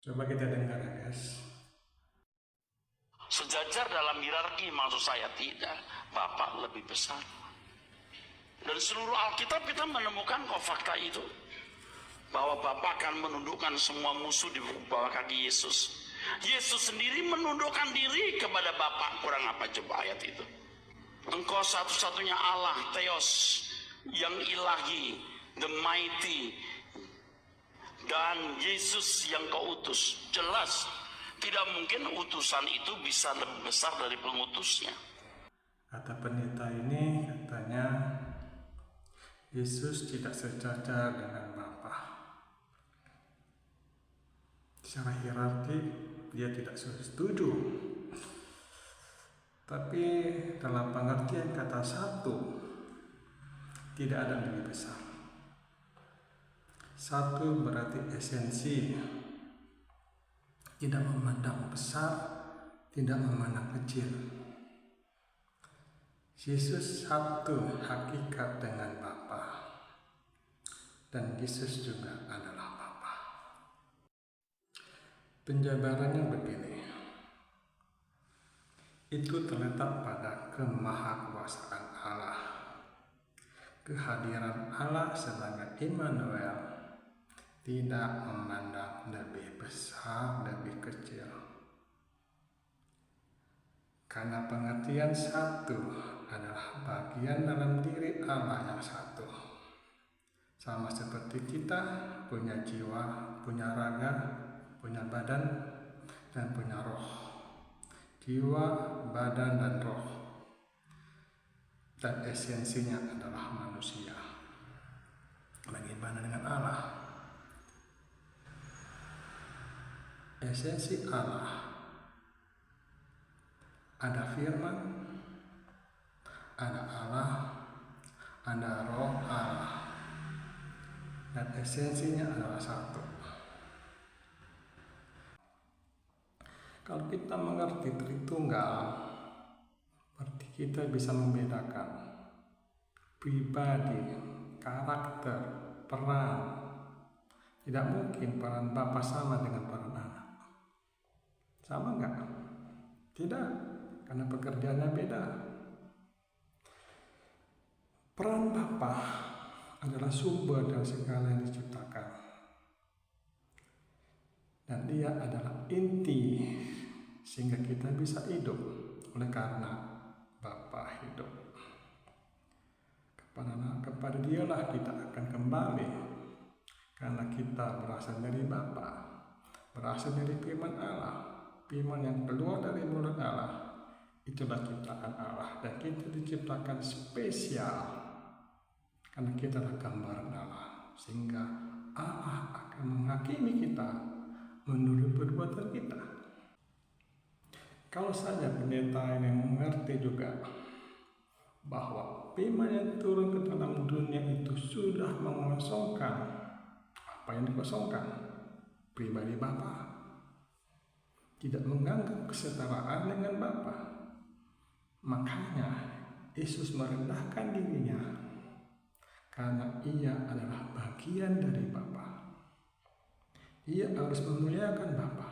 Coba kita dengar ya guys. Sejajar dalam hierarki maksud saya tidak. Bapak lebih besar. Dan seluruh Alkitab kita menemukan kok fakta itu. Bahwa Bapak akan menundukkan semua musuh di bawah kaki Yesus. Yesus sendiri menundukkan diri kepada Bapak. Kurang apa coba ayat itu? Engkau satu-satunya Allah, Theos, yang ilahi, the mighty. Dan Yesus yang kau utus. Jelas, tidak mungkin utusan itu bisa lebih besar dari pengutusnya. Kata pendeta ini katanya Yesus tidak sejajar dengan Bapa. Secara hierarki dia tidak setuju. Tapi dalam pengertian kata satu, tidak ada lebih besar. Satu berarti esensi, tidak memandang besar, tidak memandang kecil. Yesus satu hakikat dengan Bapa, dan Yesus juga adalah Bapa. Penjabarannya begini, itu terletak pada kemahakuasaan Allah. Kehadiran Allah sebagai Immanuel tidak memandang lebih besar, lebih kecil. Karena pengertian satu adalah bagian dalam diri Allah yang satu. Sama seperti kita punya jiwa, punya raga, punya badan, dan punya roh. Jiwa, badan, dan roh. Dan esensinya adalah manusia. Bagaimana dengan Allah? Esensi Allah ada firman, ada Allah, ada roh Allah, dan esensinya adalah satu. Kalau kita mengerti Tritunggal, berarti kita bisa membedakan pribadi, karakter, peran. Tidak mungkin peran Bapa sama dengan peran anak. Sama enggak? Tidak, karena pekerjaannya beda. Peran Bapa adalah sumber dari segala yang diciptakan. Dan dia adalah inti sehingga kita bisa hidup. Oleh karena Bapa hidup. Kepada dialah kita akan kembali. Karena kita berasal dari Bapa, berasal dari firman Allah. Firman yang keluar dari mulut Allah, itulah ciptaan Allah. Dan kita diciptakan spesial karena kita adalah gambaran Allah. Sehingga Allah akan menghakimi kita menurut perbuatan kita. Kalau saja pendeta ini mengerti juga bahwa firman yang turun ke dalam dunia itu sudah mengosongkan apa yang dikosongkan, pribadi Bapa. Tidak menganggap kesetaraan dengan Bapa. Makanya Yesus merendahkan dirinya karena ia adalah bagian dari Bapa. Ia harus memuliakan Bapa.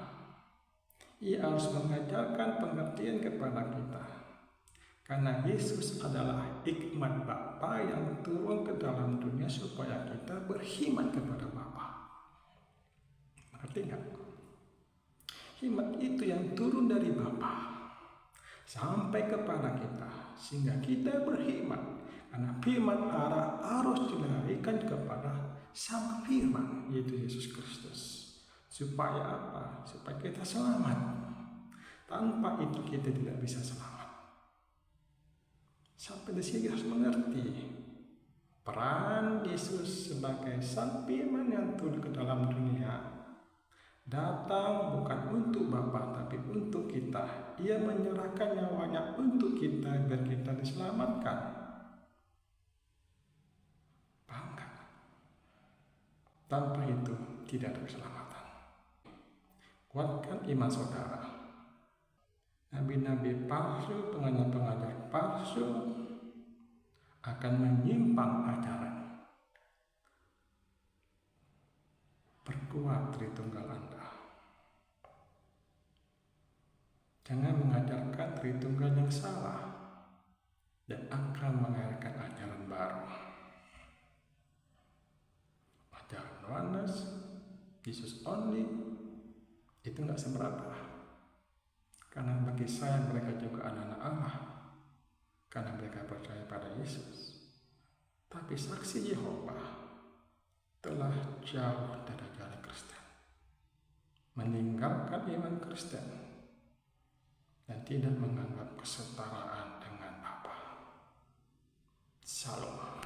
Ia harus mengajarkan pengertian kepada kita. Karena Yesus adalah hikmat Bapa yang turun ke dalam dunia supaya kita beriman kepada Bapa. Ngerti nggak? Hikmat itu yang turun dari Bapa sampai kepada kita sehingga kita beriman. Karena firman Allah harus dilarikan kepada sang firman, yaitu Yesus Kristus. Supaya apa? Supaya kita selamat. Tanpa itu kita tidak bisa selamat. Sampai di sini harus mengerti peran Yesus sebagai sang firman yang turun ke dalam dunia. Datang bukan untuk Bapa tapi untuk kita. Ia menyerahkan nyawanya untuk kita biar kita diselamatkan. Paham gak? Tanpa itu tidak ada keselamatan. Kuatkan iman saudara. Nabi-nabi palsu, pengajar-pengajar palsu akan menyimpang ajaran. Perkuat Tritunggal Anda. Jangan mengajarkan Tritunggal yang salah dan akan mengajarkan ajaran baru. Ajaran oneness, Jesus only, itu nggak seberapa. Karena bagi saya mereka juga anak-anak Allah, karena mereka percaya pada Yesus. Tapi saksi Yehova telah jauh dari jalan Kristen, meninggalkan iman Kristen, dan tidak menganggap kesetaraan dengan Bapa. Shalom.